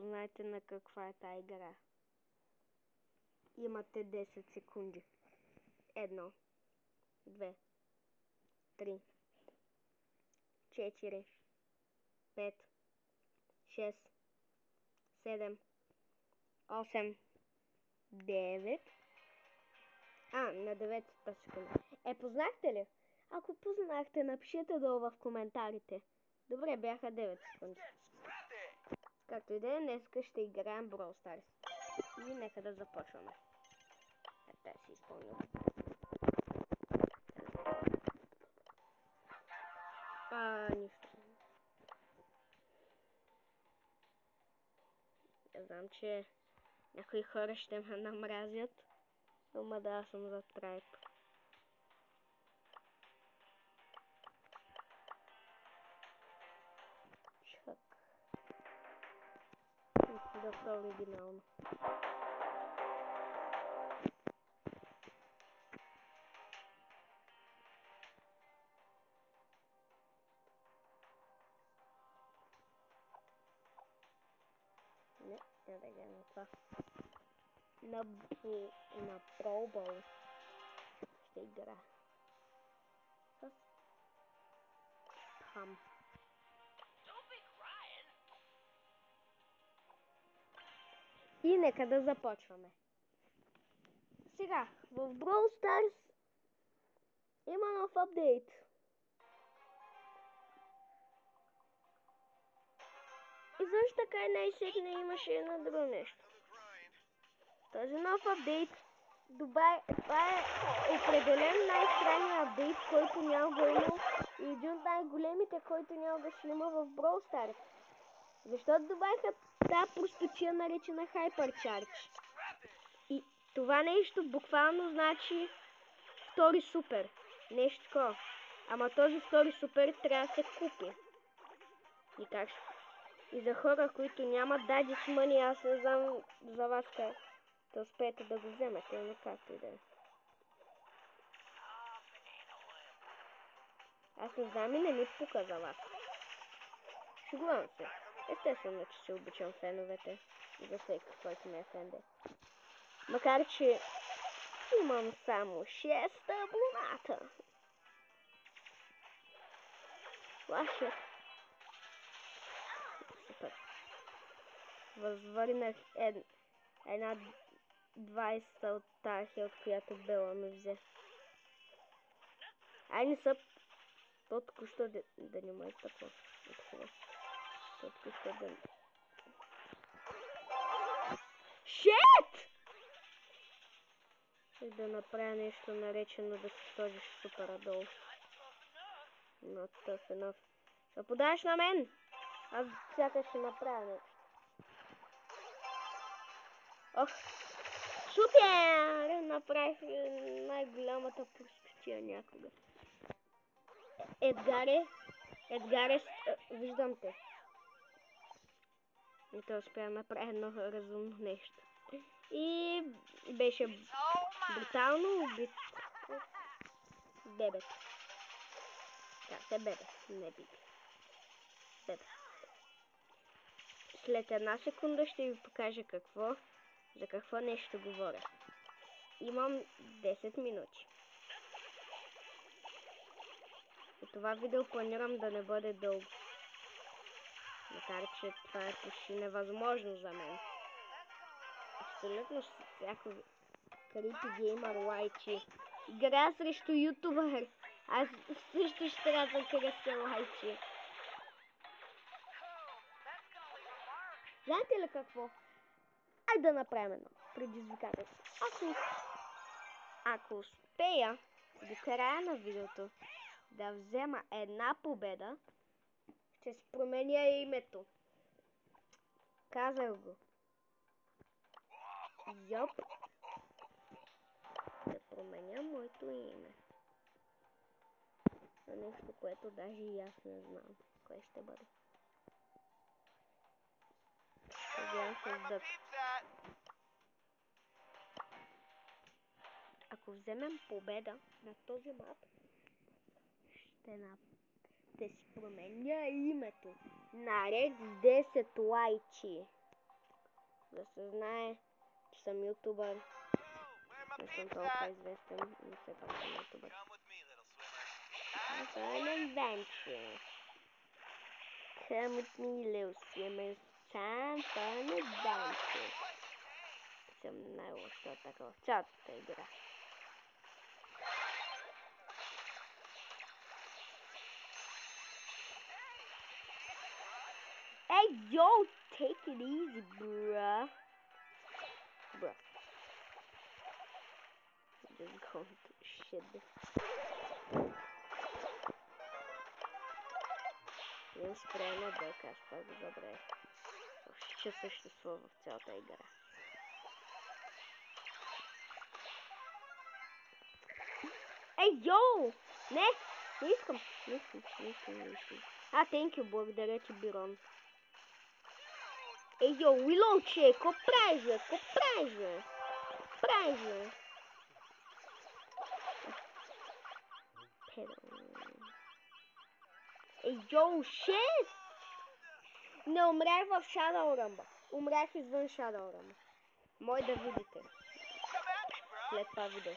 познаете на каква е тази игра. Имате 10 секунди. 1, 2, 3, 4, 5, 6, 7, 8, 9. На 9-та секунда. Познахте ли? Ако познахте, напишете долу в коментарите. Добре, бяха 9 секунди. Както и да е, днеска ще играем Brawl Stars. И нека да започваме. Те си изпълнил. Нищо. Я знам, че някои хора ще ме намразят. Ама да, аз съм за трайп. Чак. Доста оригинално. Не, да гледам това. На Brawl Ball ще игра с Пам. И нека да започваме. Сега, в Brawl Stars има нов апдейт. И също така и най-сетне имаше едно друго нещо. Този нов апдейт, това е определен най-странният апдейт, който няма го има, и един от най-големите, който няма ще има в Brawl Stars. Защото добавиха тази простотия, наречена Hypercharge. И това нещо буквално значи втори супер. Нещо такова. Ама този втори супер трябва да се купи. И как ще? И за хора, които нямат Daddy's Money, аз не знам за вас как да успеете да го вземете, но както и да е. Аз не знам и не ми пука за вас. Шегувам се. Естествено, че се обичам феновете. И за всеки, който ме е фенде. Макар, че имам само 6 абоната. Лашо. Супер. Възвърнах една 20 от тази, от която Бела ми взе. Не са. То току-що да не ме изтъква. То току-що да... Шет! И да направя нещо наречено да се сложиш супера долу. Но тъф enough. Да подаваш на мен! Аз сякаш ще направя нещо. Ох! Супер! Направих най-голямата простотия някога. Едгаре, виждам те. И той успя да направи едно разумно нещо. И беше брутално убит бебето. Да, бебе, не биби. Бебе. След една секунда ще ви покажа за какво нещо говоря. Имам 10 минути. И това видео планирам да не бъде дълго. Макар, че това е почти невъзможно за мен. Абсолютно всяко Creepy Gamer лайчи. Игра срещу ютубър. Аз също ще трябва да кръстя лайчи. Знаете ли какво? Айде да направим едно предизвикателство. Ако успея до края на видеото да взема една победа, ще си променя името. Казах го. Йоп. Да променя моето име. На нещо, което даже и аз не знам кое ще бъде. Ако вземем победа на този мап, ще си променя името. Наред с 10 лайчи. да се знае, че съм ютубър. Не съм толкова известен, но все пак съм ютубър. Fun adventure. Come with me, little swimmers. Time fun adventure. Съм най-лошата атака в цялата игра. Hey, yo, take it easy, bruh. Bruh. I'm just going to shit this. Имам спрей на дъка, аз пак го забравих. Че съществува в цялата игра. Ей, йоу! Не! Не искам! Не искам. Thank you, благодаря ти, Бирон. Ей, йоу, Уилоуче, ко правиш, бе? Ей, йоу, шит! Не умрях в Shadow Rumble. Умрях извън Shadow Rumble. Може да видите. След това видео.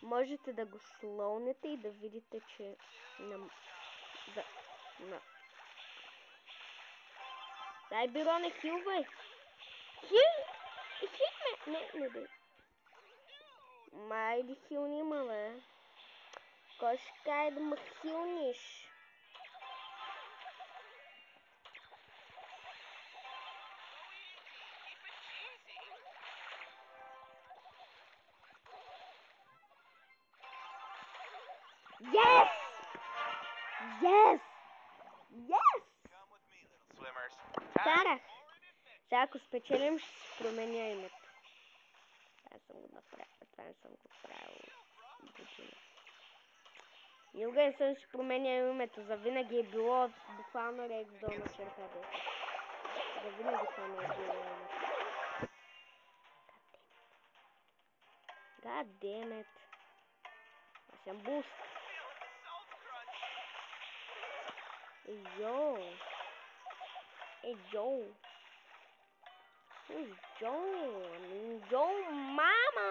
Можете да го слоунете и да видите, че... Дай, Бироне, хилвай! Хил ме! Не дай. Май ли хилни има, бе? Кой ще каже да ме хилниш? Yes! Карах! Сега ако спечелим, ще си променя името. Това не съм го правил година. Никога не съм си променял името. Завинаги е било буквално Рексдон на черта 10. Завинаги това не е било името. God damn it. Аз съм буст. Йоу. Who's Joe? I mean, Joe Mama.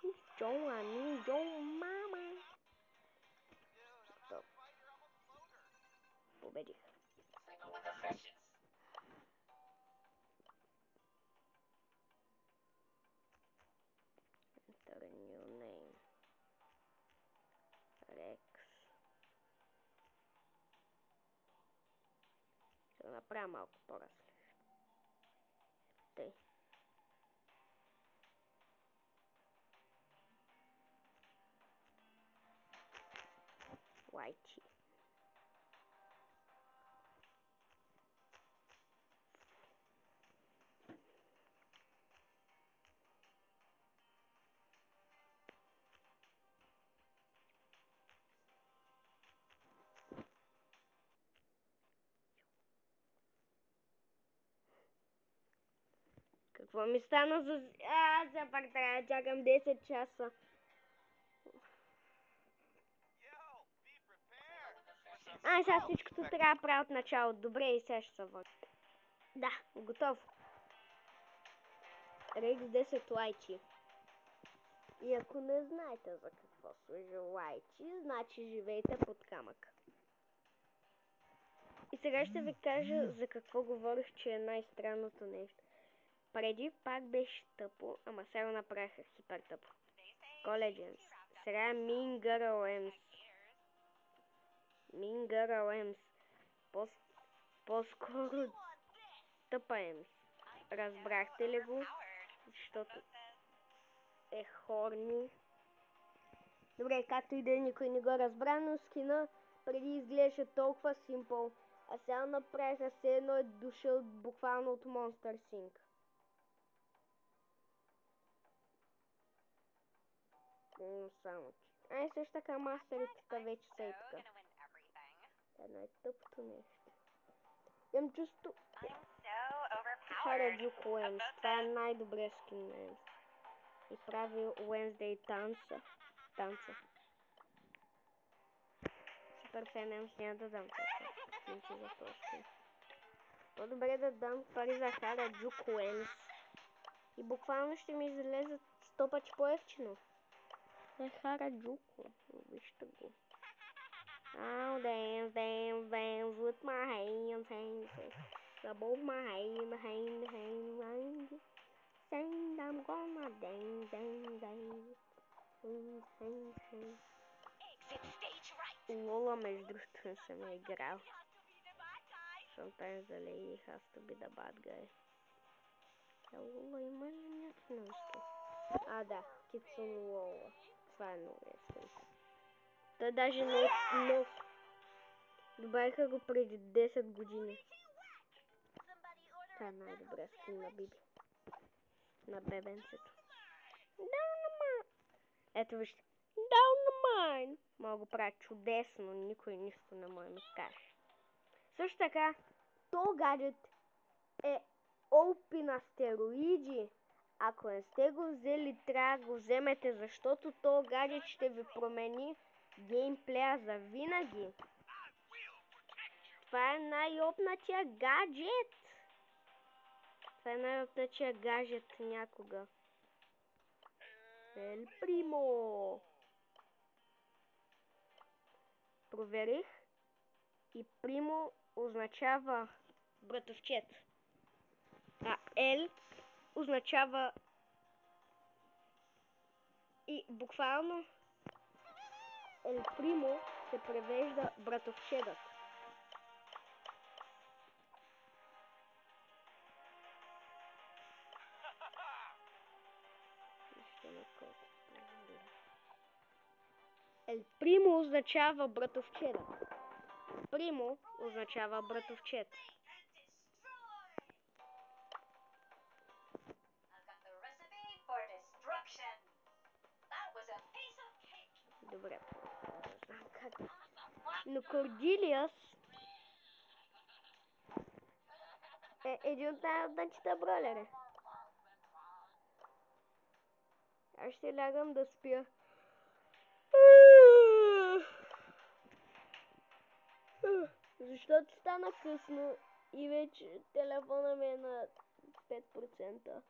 Who's Joe? I mean, Joe Mama. Stop. Победих. Enter a new name. Rex. Ще направя малко по-различно. Тъй. Whitey. Какво ми стана за... за пак трябва да чакам 10 часа. Сега всичкото трябва да правя от начало. Добре, и сега ще се върна. Да, готов. Рекс 10 лайчи. И ако не знаете за какво служи лайчи, значи живеете под камък. И сега ще ви кажа за какво говорих, че е най-странното нещо. Преди пак беше тъпо, ама сега направиха хипер тъпо. Collegians. Сега е Mean Girl Ems. По-скоро тъпа Емс. Разбрахте ли го? Защото е хорни. Добре, както и да е, никой не го разбра, но скина преди изглеждаше толкова симпъл. А сега направиха се едно е дошъл буквално от Monster Sync. Само че. Също така мастерите вече са и така. Едно е тъпото нещо. Имам чувство... Хараджуко Уенс. Това е най-добре скин на Емс. И прави Wednesday танца. Парфенен няма да дам скинче за този скин. По-добре да дам пари за Хараджуку Енс. И буквално ще ми излезат 100 пъти по-ефтино. Е Хараджуку. Вижте го. I'll dance, dance, dance with my hands, hands. Both my hands. Saying I'm gonna dance, dance, dance. Hands. Лола, между другото, не съм играл. Sometimes the lady has to be the bad guy. Лола има ли някакво нещо? Да, Кицун Лола. Това е много ясно. Той даже не е нов. Добавиха го преди 10 години. Това е най-добрия скин на Биби. На бебенцето. Ето вижте. Down the mine. Мога го правя чудесно. Никой нищо не може да ми каже. Също така, то гаджет е OP на стероиди. Ако не сте го взели, трябва да го вземете, защото то гаджет ще ви промени геймплея за винаги. Това е най-опнатия гаджет. Това е най-опнатия гаджет някога. Ел Примо. Проверих. И Примо означава братовчет. Ел означава и буквално Ел Примо се превежда братовчедът. Ел Примо означава братовчедът. Примо означава братовчет. Добре, не знам как. Но Кордилиус е един от най-отдачите бролери. Аз ще лягам да спя. Защото стана късно и вече телефона ми е на 5%.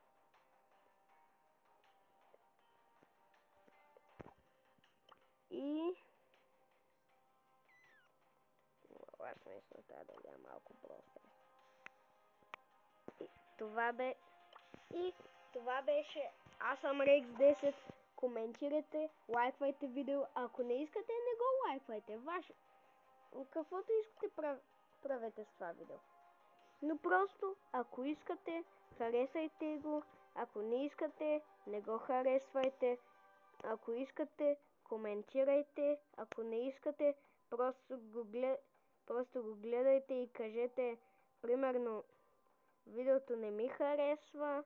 И... Аз наистина трябва да гледам малко просто. И това беше Аз съм Рекс 10. Коментирайте, лайквайте видео. Ако не искате, не го лайквайте. Ваше. Каквото искате, правете с това видео. Но просто, ако искате, харесайте го. Ако не искате, не го харесвайте. Ако искате, коментирайте. Ако не искате, просто го гледайте и кажете, примерно, видеото не ми харесва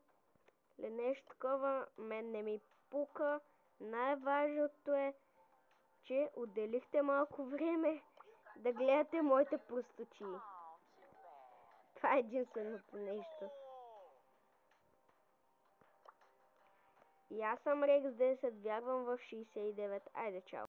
или нещо такова, мен не ми пука. Най-важното е, че отделихте малко време да гледате моите простотии. Това е единственото нещо. И аз съм Рекс 10, вярвам в 69. Айде, чао!